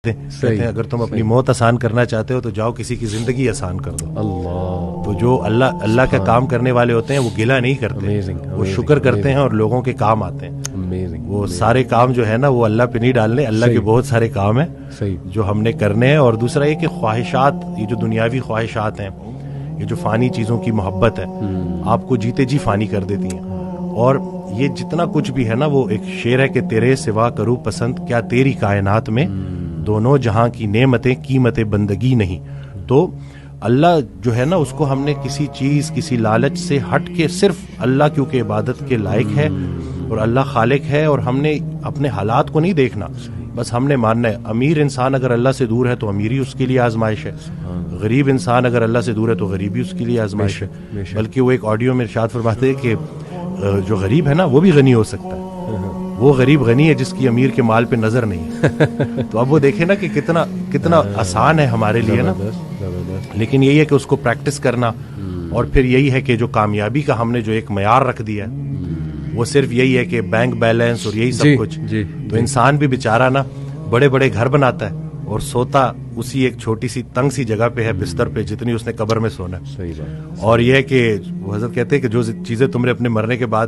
کہتے ہیں اگر تم اپنی موت آسان کرنا چاہتے ہو تو جاؤ کسی کی زندگی آسان کر دو. اللہ. تو جو اللہ کا کام کرنے والے ہوتے ہیں وہ گلہ نہیں کرتے, وہ شکر کرتے ہیں اور لوگوں کے کام آتے ہیں. وہ سارے کام جو ہے نا وہ اللہ پہ نہیں ڈالنے, اللہ کے بہت سارے کام ہیں جو ہم نے کرنے ہیں. اور دوسرا یہ کہ خواہشات, یہ جو دنیاوی خواہشات ہیں, یہ جو فانی چیزوں کی محبت ہے, آپ کو جیتے جی فانی کر دیتی ہیں. اور یہ جتنا کچھ بھی ہے نا, وہ ایک شعر ہے کہ تیرے سوا کروں پسند کیا تیری کائنات میں, دونوں جہاں کی نعمتیں قیمت بندگی نہیں. تو اللہ جو ہے نا اس کو ہم نے کسی چیز, کسی لالچ سے ہٹ کے صرف اللہ کیونکہ عبادت کے لائق ہے اور اللہ خالق ہے, اور ہم نے اپنے حالات کو نہیں دیکھنا, بس ہم نے ماننا ہے. امیر انسان اگر اللہ سے دور ہے تو امیری اس کے لیے آزمائش ہے, غریب انسان اگر اللہ سے دور ہے تو غریبی اس کے لیے آزمائش ہے. بلکہ وہ ایک آڈیو میں ارشاد فرماتے ہیں کہ جو غریب ہے نا وہ بھی غنی ہو سکتا ہے. وہ غریب غنی ہے جس کی امیر کے مال پہ نظر نہیں ہے. تو اب وہ دیکھیں نا کہ کتنا آسان ہے ہمارے لیے نا, لیکن یہی ہے کہ اس کو پریکٹس کرنا. اور پھر یہی ہے کہ جو کامیابی کا ہم نے جو ایک معیار رکھ دیا ہے وہ صرف یہی ہے کہ بینک بیلنس اور یہی سب کچھ. تو انسان بھی بیچارہ نا بڑے بڑے گھر بناتا ہے اور سوتا اسی ایک چھوٹی سی تنگ سی جگہ پہ ہے, بستر پہ, جتنی اس نے قبر میں سونا ہے. اور یہ ہے کہ وہ حضرت کہتے ہیں کہ جو چیزیں تم نے اپنے مرنے کے بعد